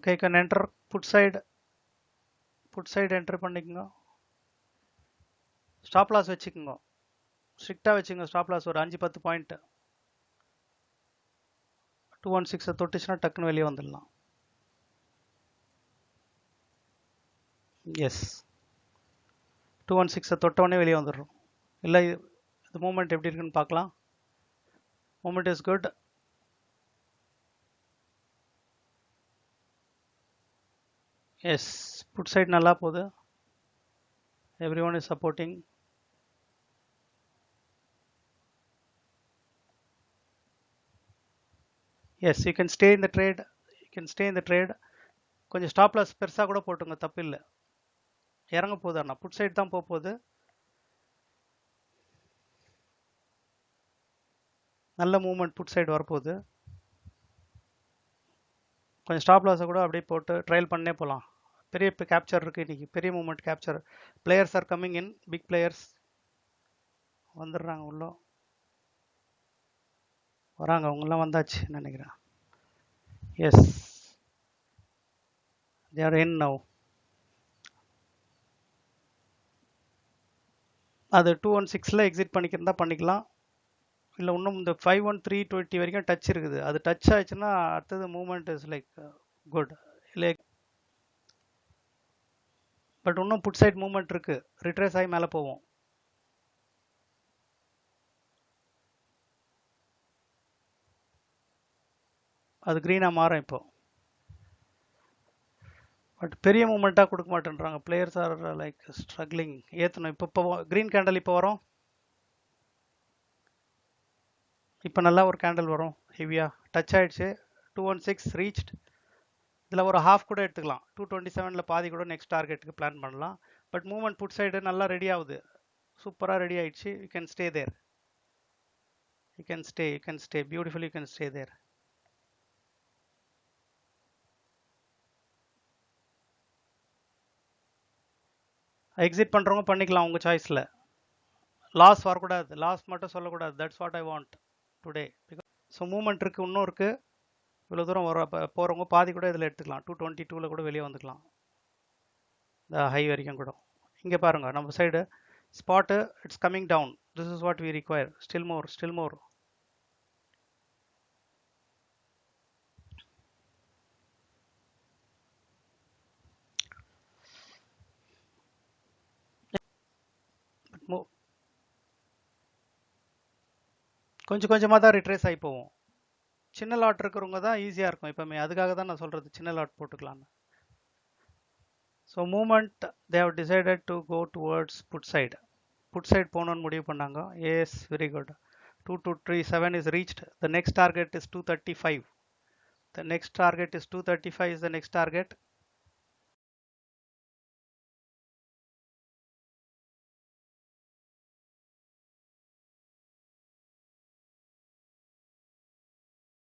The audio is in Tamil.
Okay, you can enter put side enter பண்ணிக்கங்க. ஸ்டாப் லாஸ் வச்சுக்கோங்க, ஸ்ட்ரிக்டா வச்சுங்க. ஸ்டாப் லாஸ் ஒரு 5-10 பாயிண்ட். 216 தொட்டுச்சுன்னா டக்குன்னு வெளியே வந்துடலாம். எஸ், 216 தொட்டவொடனே வெளியே வந்துடுறோம். இல்லை, இது மூமெண்ட் எப்படி இருக்குன்னு பார்க்கலாம். Moment is good. Yes, put side நல்லா போகுது. Every one is supporting. Yes, you can stay in the trade. கொஞ்சம் ஸ்டாப் லாஸ் பெருசாக கூட போட்டுங்க, தப்பு இல்லை. இறங்க போகுது, ஆனால் புட் சைட் தான் போக போகுது. நல்ல மூவ்மெண்ட் புட் சைடு வரப்போகுது. கொஞ்சம் ஸ்டாப் லாஸை கூட அப்படியே போட்டு ட்ரையல் பண்ணே போகலாம். பெரிய கேப்சர் இருக்குது இன்றைக்கி, பெரிய movement capture. Players are coming in, big players வந்துடுறாங்க, உள்ள வராங்க, அவங்களாம் வந்தாச்சு நினைக்கிறேன். எஸ், they are in now. அது 216ல எக்ஸிட் பண்ணிக்கிறதா பண்ணிக்கலாம். இல்லை இன்னும் இந்த 51320 வரைக்கும் டச் இருக்குது. அது டச் ஆயிடுச்சுன்னா அடுத்தது மூவ்மெண்ட் இஸ் லைக் குட். இல்லை, பட் இன்னும் புட் சைட் மூவ்மெண்ட் இருக்கு, ரிட்ரேஸ் ஆகி மேலே போவோம். அது க்ரீனாக மாறும் இப்போ. பட் பெரிய மூமெண்ட்டாக கொடுக்க மாட்டேன்றாங்க. Players R like struggling. ஏற்றணும். இப்போ க்ரீன் கேண்டல் இப்போ வரும். இப்போ நல்லா ஒரு கேண்டல் வரும் ஹெவியாக. டச் ஆகிடுச்சு. 216 ரீச்ட். இதில் ஒரு ஹாஃப் கூட எடுத்துக்கலாம். 227ல் பாதி கூட நெக்ஸ்ட் டார்கெட்டுக்கு பிளான் பண்ணலாம். பட் மூவ்மெண்ட் புட் சைடு நல்லா ரெடி ஆகுது, சூப்பராக ரெடி ஆகிடுச்சு. You can stay there. You can stay beautifully. You can stay there. Exit பண்ணுறவங்க பண்ணிக்கலாம் உங்கள் சாய்ஸில். லாஸ் வரக்கூடாது, லாஸ் மட்டும் சொல்லக்கூடாது. That's what I want today. So movement இருக்குது, இன்னும் இருக்குது. இவ்வளோ தூரம் போகிறவங்க பாதி கூட இதில் எடுத்துக்கலாம். 222ல் கூட வெளியே வந்துக்கலாம், இந்த ஹை வரைக்கும் கூட. இங்கே பாருங்கள், நம்ம side spot it's coming down. This is what we require. Still more. கொஞ்சம் கொஞ்சமாக தான் ரிட்ரேஸ் ஆகி போவோம். சின்ன லாட் இருக்கிறவங்க தான் ஈஸியாக இருக்கும் எப்போவுமே. அதுக்காக தான் நான் சொல்கிறது சின்ன லாட் போட்டுக்கலான்னு. So moment they have decided to go towards food side. Food side போகணுன்னு முடிவு பண்ணாங்க. Yes, very good. 2237 is reached. The next target is 235. The next target is 235 is the next target.